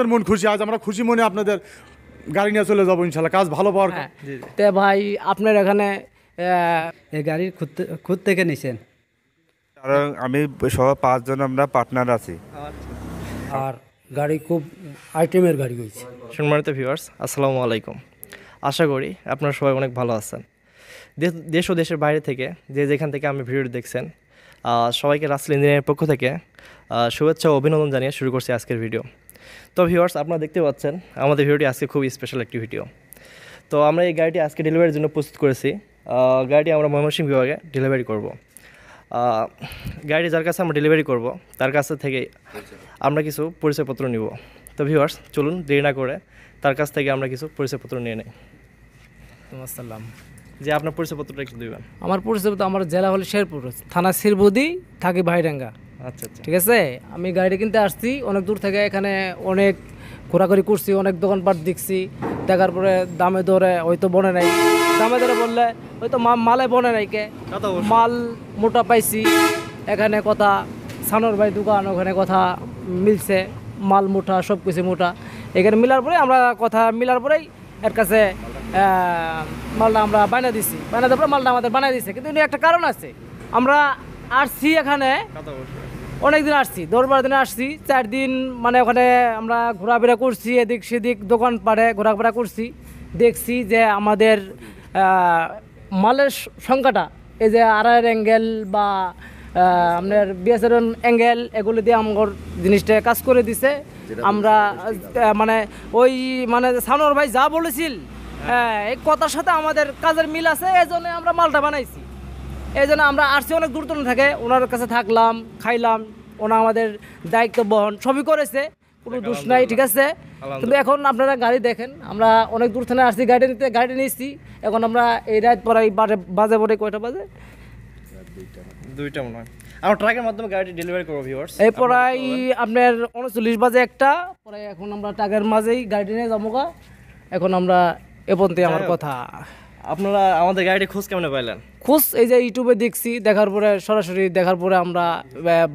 আপনার মন খুশি, আজ আমরা খুশি মনে আপনাদের গাড়ি নিয়ে চলে যাবো ইনশাল্লাহ, কাজ ভালো পাওয়ার। তে ভাই আপনার এখানে এই গাড়ি খুদ থেকে নিছেন? কারণ আমি সহ 5 জন আমরা পার্টনার আছি। আর গাড়ি খুব আইটেমের গাড়ি হয়েছে। সম্মানিত ভিউয়ার্স, আসসালামু আলাইকুম। আশা করি আপনারা সবাই অনেক ভালো আছেন। দেশ ও দেশের বাইরে থেকে যে যেখান থেকে আমি ভিডিওটি দেখছেন, সবাইকে রাসেল ইঞ্জিনিয়ারের পক্ষ থেকে শুভেচ্ছা ও অভিনন্দন জানিয়ে শুরু করছি আজকের ভিডিও। তো ভিউয়ার্স, আপনারা দেখতে পাচ্ছেন আমাদের ভিডিওটি আজকে খুবই স্পেশাল একটি ভিডিও। তো আমরা এই গাড়িটি আজকে ডেলিভারির জন্য প্রস্তুত করেছি। গাড়িটি আমরা ময়মনসিংহ বিভাগে ডেলিভারি করব। গাড়ি যার কাছে আমরা ডেলিভারি করব তার কাছ থেকে আমরা কিছু পরিচয়পত্র নিব। তো ভিউয়ার্স, চলুন দেরি না করে তার কাছ থেকে আমরা কিছু পরিচয়পত্র নিয়ে নিই। আসসালাম। যে আপনার পরিচয়পত্রটা একটু দেবেন। আমার পরিচয়পত্র, আমার জেলা হলো শেরপুর, থানা শিরবদি, থাকি ভাইডাঙ্গা। আচ্ছা আচ্ছা, ঠিক আছে। আমি গাড়ি কিনতে আসছি অনেক দূর থেকে, এখানে অনেক ঘোরাঘুরি করছি, অনেক দোকানপাট দেখছি, দেখার পরে দামে দরে হয়তো বনে নাই, দামে দরে বললে হয়তো মালে বনে নাই, কে মাল মোটা পাইছি। এখানে কথা সানোর ভাই দোকান, ওখানে কথা মিলছে, মাল মোটা, সব কিছু মোটা। এখানে মিলার পরে আমরা কথা মিলার পরেই এর কাছে মালটা আমরা বানিয়ে দিছি, বানিয়ে দেওয়ার পরে মালটা আমাদের বানিয়ে দিচ্ছে। কিন্তু একটা কারণ আছে, আমরা আসছি এখানে অনেক দিন আসছি, 10-12 দিনে আসছি, 4 দিন মানে ওখানে আমরা ঘোরাফেরা করছি, এদিক সেদিক দোকান পাড়ে ঘোরাফেরা করছি, দেখছি যে আমাদের মালের সংখ্যাটা এই যে আড়াইয়ের অ্যাঙ্গেল বা আপনার বিএসের অ্যাঙ্গেল এগুলো দিয়ে আমার জিনিসটা কাজ করে দিছে। আমরা মানে ওই মানে সানোর ভাই যা বলেছিল এই কথার সাথে আমাদের কাজের মিল আছে, এই জন্য আমরা মালটা বানাইছি। এই জন্য আমরা আসছি অনেক দূর দূর থেকে, ওনার কাছে থাকলাম, খাইলাম, ওনা আমাদের দায়িত্ব বহন সবই করেছে, কোনো দোষ নাই। ঠিক আছে। কিন্তু এখন আপনারা গাড়ি দেখেন, আমরা অনেক দূর থেকে আসছি গাড়ি নিয়েছি। এখন আমরা এই রাত পরে বাজে পরে কয়টা বাজে, 2টা মনে হয়। আমরা ট্রাকের মাধ্যমে গাড়িটি ডেলিভারি করব ভিউয়ার্স। এই পরাই আপনার 39 বাজে একটা পরে। এখন আমরা ট্রাকের মাঝেই গাড়ি নিয়ে যাবো। এখন আমরা এ পর্যন্ত আমার কথা। আপনারা আমাদের গাড়িটি খোঁজ কেমন পাইলেন? খোঁজ এই যে ইউটিউবে দেখছি, দেখার পরে সরাসরি দেখার পরে আমরা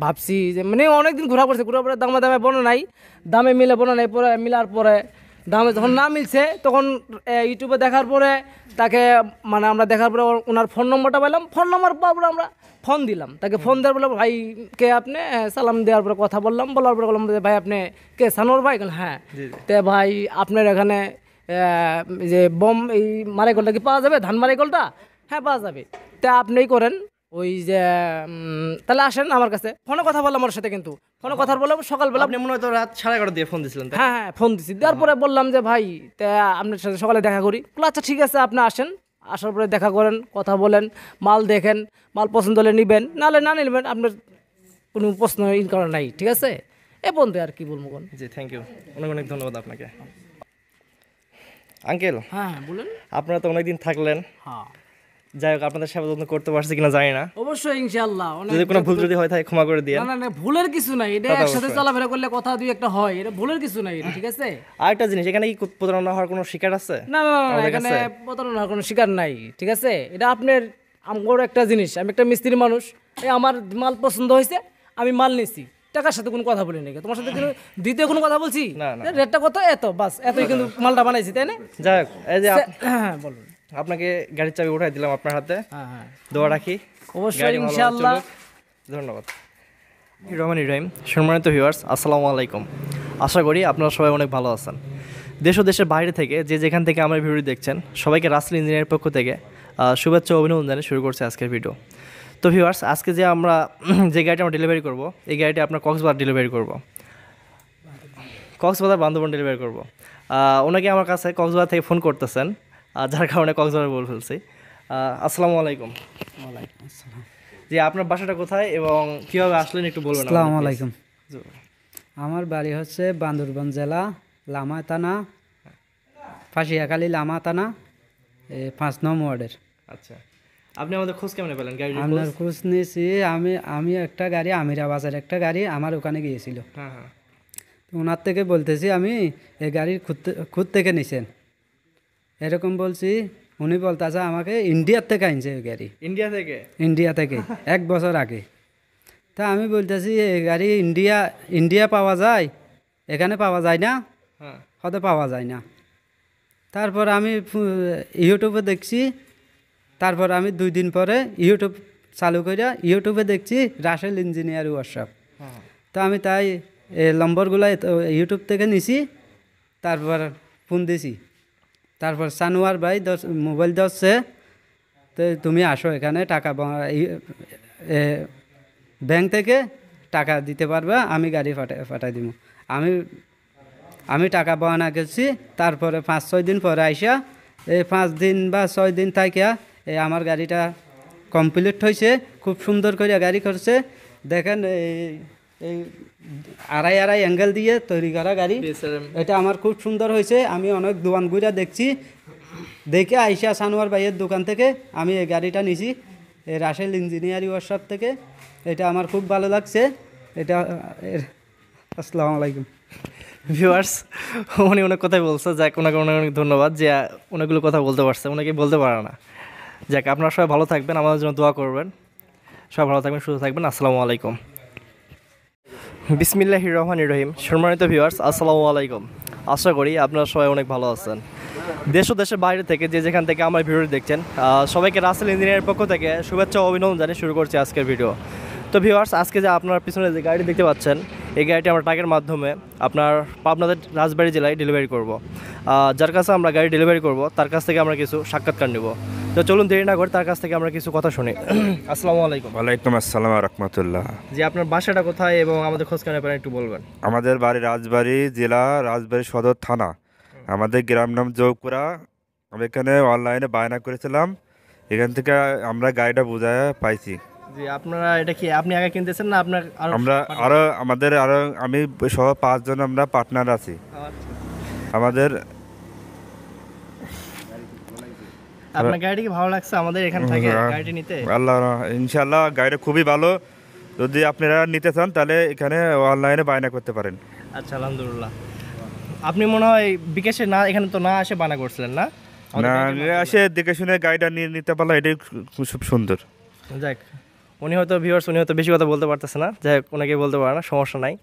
ভাবছি যে মানে অনেকদিন ঘোরা পড়ছে, ঘোরার পরে দামে বনে নাই, দামে মিলে বনে নাই, পরে মিলার পরে দামে যখন না মিলছে তখন ইউটিউবে দেখার পরে তাকে মানে আমরা দেখার পরে ওনার ফোন নম্বরটা পেলাম। ফোন নম্বর পাওয়ার পরে আমরা ফোন দিলাম তাকে, ফোন দেওয়ার পরে ভাই কে আপনি, সালাম দেওয়ার পরে কথা বললাম, বলার পরে বললাম যে ভাই আপনি কে, সানোর ভাই? হ্যাঁ। তে ভাই আপনার এখানে যে বম এই মারাইকলটা কি পাওয়া যাবে, ধান মারাইকলটা? হ্যাঁ পাওয়া যাবে। তা আপনিই করেন ওই যে তাহলে আসেন আমার কাছে। ফোনে কথা বললাম ওর সাথে, কিন্তু ফোনে কথা বললাম সকালবেলা। আপনি মনে হয় তো রাত 11:30 দিয়ে ফোন দিয়েছিলেন? হ্যাঁ হ্যাঁ ফোন দিছি, দেওয়ার পরে বললাম যে ভাই তা আপনার সাথে সকালে দেখা করি। আচ্ছা ঠিক আছে, আপনি আসেন, আসার পরে দেখা করেন, কথা বলেন, মাল দেখেন, মাল পছন্দ হলে নেবেন, নাহলে না নেবেন, আপনার কোনো প্রশ্ন করার নাই। ঠিক আছে। এ বন্ধু আর কি বলবো। জি থ্যাংক ইউ, অনেক অনেক ধন্যবাদ আপনাকে। আঙ্কেল, হ্যাঁ বলেন। আপনারা তো অনেকদিন থাকলেন, হ্যাঁ যাই হোক আপনাদের সেবা যত্ন করতে পারছি কিনা জানি না, অবশ্যই ইনশাআল্লাহ। যদি কোনো ভুল যদি হয় থাকে ক্ষমা করে দিয়ে। না না ভুলের কিছু নাই, এটা একসাথে চলাফেরা করলে কথা দুই একটা হয়, এটা ভুলের কিছু নাই। ঠিক আছে। আরেকটা জিনিস, এখানে কি প্রতারণা হওয়ার কোনো শিকার আছে? না না না, এখানে প্রতারণা হওয়ার কোনো শিকার নাই। ঠিক আছে। এটা আপনার আমার একটা জিনিস, আমি একটা মিস্ত্রি মানুষ, এই আমার মাল পছন্দ হয়েছে, আমি মাল নিছি, টাকার সাথে কোনো কথা বলি নাকি, তোমার সাথে কোনো দ্বিতীয় কোনো কথা বলছি? রেটটা কত, এত বাস, এতই কিন্তু মালটা বানাইছি, তাই না? যাই হোক, এই যে হ্যাঁ বলুন। আপনাকে গাড়ির চাবি উঠাই দিলাম আপনার হাতে, হ্যাঁ হ্যাঁ দোয়া রাখি অবশ্যই ইনশাআল্লাহ। ধন্যবাদ। রহমান ইব্রাহিম। সম্মানিত ভিউয়ার্স, আসসালামু আলাইকুম। আশা করি আপনারা সবাই অনেক ভালো আছেন। দেশ ও দেশের বাইরে থেকে যে যেখান থেকে আমার ভিডিও দেখছেন, সবাইকে রাসেল ইঞ্জিনিয়ারের পক্ষ থেকে শুভেচ্ছা ও অভিনন্দন জানিয়ে শুরু করছে আজকের ভিডিও। তো ভিউয়ার্স, আজকে যে আমরা যে গাড়িটা আমরা ডেলিভারি করব, এই গাড়িটা আপনার কক্সবাজার ডেলিভারি করব, কক্সবাজার বান্দরবান ডেলিভারি করব। ওনাকে আমার কাছে কক্সবাজার থেকে ফোন করতেছেন, যার কারণে কক্সবাজার বলে ফেলছি। আসসালামু আলাইকুম। ওয়ালাইকুম আসসালাম। যে আপনার বাসাটা কোথায় এবং কীভাবে আসলেন একটু বলবেন? আসসালামু আলাইকুম। আমার বাড়ি হচ্ছে বান্দরবান জেলা, লামা থানা, ফাঁসিয়াখালী লামা থানা, 5 নং ওয়ার্ডের। আচ্ছা, আপনি আমাদের খোঁজ কেমন পেলেন? গাড়ি আপনার খোঁজ নিয়েছি আমি একটা গাড়ি, আমিরাবাজার একটা গাড়ি আমার ওখানে গিয়েছিল। হ্যাঁ হ্যাঁ। ওনার থেকে বলতেছি আমি এই গাড়ির খুদ থেকে নিছেন এরকম বলছি। উনি বলতেছে আমাকে ইন্ডিয়ার থেকে আনছে ওই গাড়ি। ইন্ডিয়া থেকে 1 বছর আগে। তা আমি বলতেছি এই গাড়ি ইন্ডিয়া পাওয়া যায়, এখানে পাওয়া যায় না? হতে পাওয়া যায় না। তারপর আমি ইউটিউবে দেখছি, তারপর আমি 2 দিন পরে ইউটিউব চালু করে ইউটিউবে দেখছি রাসেল ইঞ্জিনিয়ার ওয়ার্কশপ। তো আমি তাই নম্বরগুলো ইউটিউব থেকে নিছি, তারপর ফোন দিছি। তারপর সানোয়ার ভাই মোবাইল ধরছে, তো তুমি আসো এখানে টাকা ব্যাংক থেকে টাকা দিতে পারবা, আমি গাড়ি পাঠাই দিব। আমি টাকা বহানা গেছি। তারপরে 5-6 দিন পরে আইসা এই 5 দিন বা 6 দিন থাকিয়া এই আমার গাড়িটা কমপ্লিট হয়েছে। খুব সুন্দর করে গাড়ি করছে। দেখেন এই আড়াই অ্যাঙ্গেল দিয়ে তৈরি করা গাড়ি, এটা আমার খুব সুন্দর হয়েছে। আমি অনেক দোকান ঘুরে দেখছি, দেখে আইসা সানোয়ার ভাইয়ের দোকান থেকে আমি এই গাড়িটা নিছি, এই রাসেল ইঞ্জিনিয়ারিং ওয়ার্কশপ থেকে। এটা আমার খুব ভালো লাগছে। এটা আসসালামু আলাইকুম। ভিউয়ার্স, উনি অনেক কথাই বলছে, যাক ওনাকে অনেক অনেক ধন্যবাদ যে অনেকগুলো কথা বলতে পারছে, ওনাকে বলতে পারে না। যাক, আপনারা সবাই ভালো থাকবেন, আমাদের জন্য দোয়া করবেন। সবাই ভালো থাকবেন, সুস্থ থাকবেন। আসসালামু আলাইকুম। বিসমিল্লাহির রহমানির রহিম। সম্মানিত ভিউয়ার্স, আসসালামু আলাইকুম। আশা করি আপনারা সবাই অনেক ভালো আছেন। দেশ ও দেশের বাইরে থেকে যে যেখান থেকে আমার ভিডিও দেখছেন, সবাইকে রাসেল ইঞ্জিনিয়ারের পক্ষ থেকে শুভেচ্ছা ও অভিনন্দন জানিয়ে শুরু করছি আজকের ভিডিও। তো ভিউয়ার্স, আজকে যে আপনার পিছনে যে গাড়ি দেখতে পাচ্ছেন, এই গাড়িটি আমরা ট্রাকের মাধ্যমে আপনার পাবনাদের রাজবাড়ী জেলায় ডেলিভারি করব। যার কাছে আমরা গাড়ি ডেলিভারি করব তার কাছ থেকে আমরা কিছু সাক্ষাৎকার নেব। তো চলুন দেরি না করে তার কাছ থেকে আমরা কিছু কথা শুনি। আসসালামু আলাইকুম। ওয়ালাইকুম আসসালাম রহমতুল্লাহ। যে আপনার বাসাটা কোথায় এবং আমাদের খোঁজ কেন একটু বলবেন? আমাদের বাড়ি রাজবাড়ী জেলা, রাজবাড়ী সদর থানা। আমাদের গ্রাম নাম জৌপুরা। আমি এখানে অনলাইনে বায়না করেছিলাম, এখান থেকে আমরা গাড়িটা বুঝায় পাইছি। যে আপনারা এটা কি আপনি আগে কিনতেছেন না আপনার আমরা আমাদের আমি সহ 5 জন আমরা পার্টনার আছি। আমাদের আপনার গাড়িটি কি ভালো লাগছে আমাদের এখান থেকে গাড়িটি নিতে? আল্লাহ ইনশাআল্লাহ গাড়িটা খুবই ভালো। যদি আপনারা নিতে চান তাহলে এখানে অনলাইনে বায়না করতে পারেন। আচ্ছা, আলহামদুলিল্লাহ। আপনি মনে হয় বিকাশে না এখানে তো না এসে বায়না করছিলেন না? না, আসে দেখে শুনে গাড়িটা নিতে পারলে এটাই খুব সুন্দর। যাক, উনি হয়তো ভিউয়ার্স, উনি হয়তো বেশি কথা বলতে পারতেছে না, যাই হোক ওনাকে বলতে পারে না, সমস্যা নাই।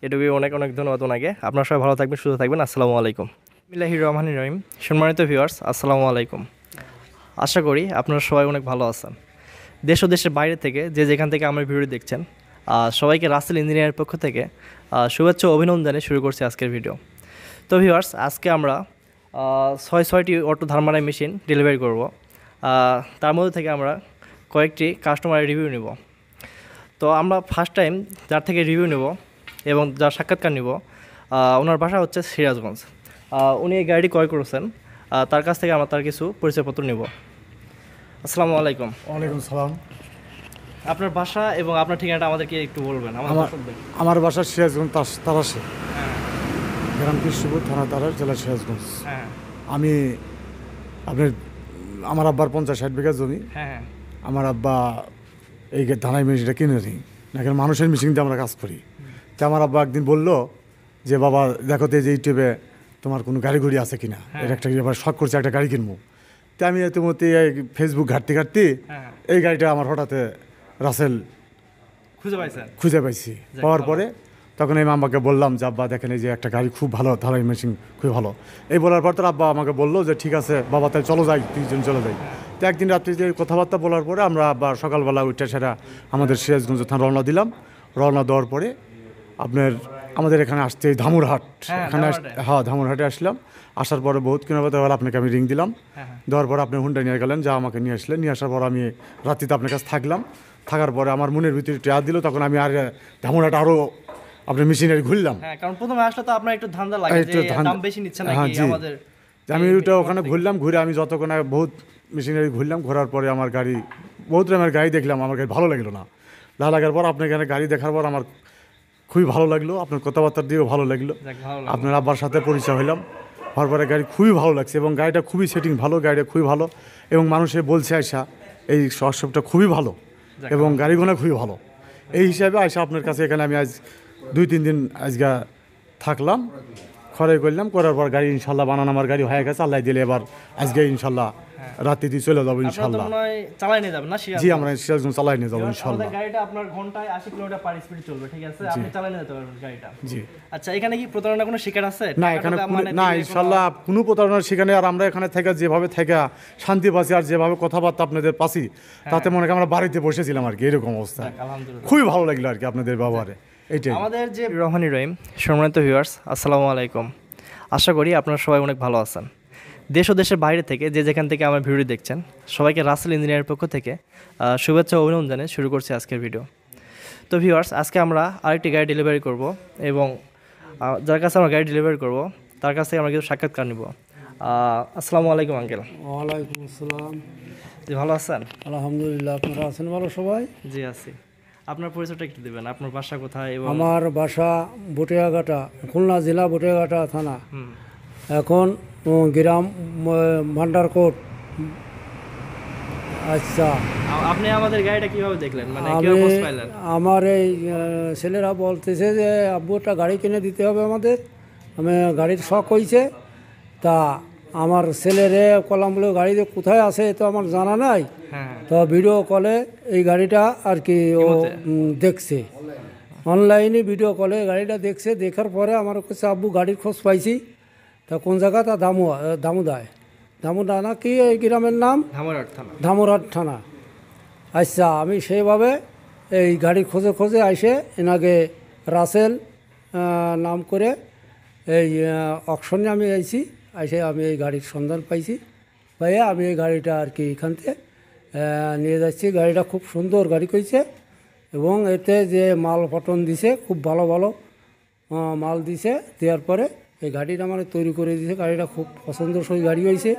এটুকুই অনেক অনেক ধন্যবাদ ওনাকে। আপনারা সবাই ভালো থাকবেন, সুস্থ থাকবেন। আসসালামু আলাইকুম। বিসমিল্লাহির রহমানির রহিম। সম্মানিত ভিউয়ার্স, আসসালামু আলাইকুম। আশা করি আপনারা সবাই অনেক ভালো আছেন। দেশ ও দেশের বাইরে থেকে যে যেখান থেকে আমার ভিডিও দেখছেন, সবাইকে রাসেল ইঞ্জিনিয়ারের পক্ষ থেকে শুভেচ্ছা ও অভিনন্দন জানিয়ে শুরু করছি আজকের ভিডিও। তো ভিউয়ার্স, আজকে আমরা 6টি অটো ধান মারাই মেশিন ডেলিভারি করব। তার মধ্যে থেকে আমরা কয়েকটি কাস্টমারের রিভিউ নেব। তো আমরা ফার্স্ট টাইম যার থেকে রিভিউ নেব এবং যার সাক্ষাৎকার নেব, ওনার বাসা হচ্ছে সিরাজগঞ্জ। উনি এই গাড়িটি ক্রয় করেছেন, তার কাছ থেকে আমরা তার কিছু পরিচয়পত্র নেব। আসসালামু আলাইকুম। ওয়ালাইকুম সালাম। আপনার বাসা এবং আপনার ঠিকানাটা আমাদেরকে একটু বলবেন। আমার বাসা সিরাজগঞ্জ তারাসে, গ্রাম কৃষ্ণপুর, থানা তারাস, জেলা সিরাজগঞ্জ। আমি আমার আব্বার 50-60 বিঘা জমি। আমার আব্বা এই ধানাই মেশিনটা কিনে নিই না, কেন মানুষের মেশিন দিয়ে আমরা কাজ করি। তো আমার আব্বা একদিন বললো যে বাবা দেখো তো যে ইউটিউবে তোমার কোনো গাড়ি ঘড়ি আছে কিনা, এর একটা এবার শখ করছে একটা গাড়ি কিনবো। তো আমি ইতিমধ্যে ফেসবুক ঘাটতে এই গাড়িটা আমার হঠাৎ রাসেল খুঁজে পাইছি। পাওয়ার পরে তখন এই আব্বাকে বললাম যে আব্বা দেখেন এই যে একটা গাড়ি খুব ভালো, ধারাই মেশিন খুবই ভালো। এই বলার পর তার আব্বা আমাকে বললো যে ঠিক আছে বাবা তাই চলো যাই, 3 জন চলে যাই। তো একদিন রাত্রি যে কথাবার্তা বলার পরে আমরা আবার সকালবেলা উঠে সেটা আমাদের সিরাজগঞ্জ থানা রওনা দিলাম। রওনা দেওয়ার পরে আমাদের এখানে আসতে ধামুরহাট, এখানে ধামুরহাটে আসলাম। আসার পরে বহুত কিলোমিটার বেলা আপনাকে আমি রিং দিলাম। দেওয়ার পরে আপনি হুন্ডা নিয়ে গেলেন, যা আমাকে নিয়ে আসলেন। নিয়ে আসার পর আমি রাত্রিতে আপনার কাছে থাকলাম। থাকার পরে আমার মনের ভিতরে টেয়া দিল, তখন আমি আর ধামুরহাট আরও আপনার মেশিনারি ঘুরলাম। কারণ প্রথমে আসলে তো আপনার একটু ধান্দা লাগে যে দাম বেশি নিচ্ছে নাকি আমাদের। আমি ওটা ওখানে ঘুরলাম, ঘুরে আমি যতক্ষণ বহুত মেশিনারি ঘুরলাম। ঘোরার পরে আমার গাড়ি বহুত আমার গাড়ি দেখলাম, আমার গাড়ি ভালো লাগলো না। ভালো লাগার পর আপনার এখানে গাড়ি দেখার পর আমার খুবই ভালো লাগলো, আপনার কথাবার্তা দিয়েও ভালো লাগলো। আপনার আব্বার সাথে পরিচয় হইলাম, হওয়ার পরে গাড়ি খুবই ভালো লাগছে এবং গাড়িটা খুবই সেটিং ভালো, গাড়িটা খুবই ভালো এবং মানুষে বলছে আয়সা এই ওয়ার্কশপটা খুবই ভালো এবং গাড়িগুলো খুবই ভালো। এই হিসাবে আয়সা আপনার কাছে এখানে আমি আজ 2-3 দিন আজকে থাকলাম। খরাই করলাম, করার পর গাড়ি ইনশাল্লাহ বানানো আমার গাড়ি হয়ে গেছে, আল্লাহ দিলে এবার আজকে ইনশাল্লাহ রাতে দিয়ে চলে যাবো ইনশাল্লাহ। চালাই নিয়ে যাবেন না জি আমরা সিরাজগঞ্জ চালাই নিয়ে যাবো ইনশাল্লাহ। আমাদের গাড়িটা আপনার ঘন্টায় 80 কিলোমিটার পার স্পিড চলবে, ঠিক আছে? আপনি চালাই নিয়ে যেতে পারবেন গাড়িটা। জি। আচ্ছা, এখানে কি প্রতারণা কোনো শিকার আছে? না এখানে না ইনশাল্লাহ কোনো প্রতারণার সেখানে, আর আমরা এখানে থেকে যেভাবে থেকে শান্তি পাচ্ছি আর যেভাবে কথাবার্তা আপনাদের পাচ্ছি তাতে মনে হয় আমরা বাড়িতে বসেছিলাম আর কি, এরকম অবস্থা। আলহামদুলিল্লাহ, খুবই ভালো লাগলো আর কি আপনাদের ব্যবহারে। এইটাই আমাদের যে রহমানি রহিম। সম্মানিত ভিউয়ার্স, আসসালামু আলাইকুম। আশা করি আপনারা সবাই অনেক ভালো আছেন। দেশ ও দেশের বাইরে থেকে যে যেখান থেকে আমার ভিডিও দেখছেন সবাইকে রাসেল ইঞ্জিনিয়ারের পক্ষ থেকে শুভেচ্ছা ও অভিনন্দন জানিয়ে শুরু করছি আজকের ভিডিও। তো ভিউয়ার্স, আজকে আমরা আরেকটি গাড়ি ডেলিভারি করব এবং যার কাছে আমরা গাড়ি ডেলিভারি করব তার কাছ থেকে আমরা কিছু সাক্ষাৎকার নিব। আসসালামু আলাইকুম আঙ্কেল। ওয়ালাইকুম আসসালাম। জি, ভালো আছেন? আলহামদুলিল্লাহ, আপনারা আছেন ভালো সবাই? জি আছি। আপনার পরিচয়টা একটু দেবেন, আপনার বাসা কোথায়? এবং আমার বাসা বটিয়াঘাটা, খুলনা জেলা বটিয়াঘাটা থানা। এখন গ্রাম ভান্ডারকোট। আচ্ছা, আপনি আমাদের গাড়িটা কিভাবে দেখলেন, মানে কিভাবে খোঁজ পাইলেন? আমার এই ছেলেরা বলতেছে যে আব্বু একটা গাড়ি কিনে দিতে হবে আমাদের, আমি গাড়ির শখ হয়েছে, তা আমার ছেলেরে কলাম বলে গাড়িতে কোথায় আছে তো আমার জানা নাই। তো ভিডিও কলে এই গাড়িটা আর কি ও দেখছে, অনলাইনে ভিডিও কলে গাড়িটা দেখছে, দেখার পরে আমার কাছে আব্বু গাড়ির খোঁজ পাইছি। তা কোন জায়গা? তা দামুদা না কি এই গ্রামের নাম? ধামরাট থানা। আচ্ছা, আমি সেইভাবে এই গাড়ির খোঁজে খোঁজে আইসে এনাকে রাসেল নাম করে এই অকশনে আমি আইছি, আইসে আমি এই গাড়ির সন্ধান পাইছি, পাইয়ে আমি এই গাড়িটা আর কি এখান থেকে নিয়ে যাচ্ছি। গাড়িটা খুব সুন্দর গাড়ি কইছে এবং এতে যে মাল পটন দিছে খুব ভালো ভালো মাল দিছে, দেওয়ার পরে এই গাড়িটা আমার তৈরি করে দিয়েছে। গাড়িটা খুব পছন্দসই গাড়ি হয়েছে,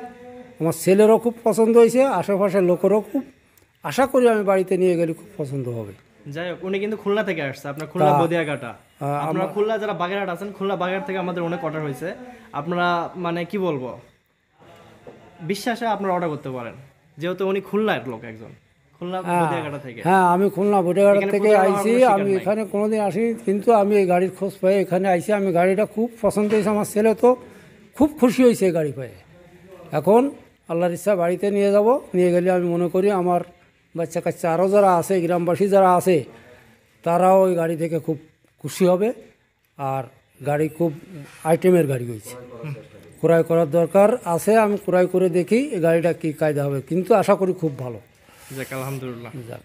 আমার ছেলেরও খুব পছন্দ হয়েছে, আশেপাশের লোকেরও খুব আশা করি আমি বাড়িতে নিয়ে গেলে খুব পছন্দ হবে। যাই হোক, উনি কিন্তু খুলনা থেকে আসছে, আপনার খুলনা বদিয়াঘাটা। আপনারা খুলনা যারা বাগেরহাট আছেন, খুলনা বাগেরহাট থেকে আমাদের অনেক অর্ডার হয়েছে। আপনারা মানে কি বলবো, বিশ্বাসে আপনারা অর্ডার করতে পারেন, যেহেতু উনি খুলনার লোক একজন, খুলনা বদিয়াঘাটা থেকে। হ্যাঁ, আমি খুলনা বটিয়াঘাটা থেকে আইছি, আমি এখানে কোনোদিন আসিনি, কিন্তু আমি এই গাড়ির খোঁজ পাই এখানে আইছি। আমি গাড়িটা খুব পছন্দ হয়েছে, আমার ছেলে তো খুব খুশি হয়েছে এই গাড়ি পেয়ে। এখন আল্লাহর ইচ্ছা বাড়িতে নিয়ে যাব, নিয়ে গেলে আমি মনে করি আমার বাচ্চা কাচ্চা আরও যারা আছে, গ্রামবাসী যারা আছে, তারাও ওই গাড়ি থেকে খুব খুশি হবে। আর গাড়ি খুব আইটেমের গাড়ি হয়েছে, ক্রয় করার দরকার আছে, আমি ক্রয় করে দেখি এই গাড়িটা কী কায়দা হবে, কিন্তু আশা করি খুব ভালো। যাক, আলহামদুলিল্লাহ। যাক।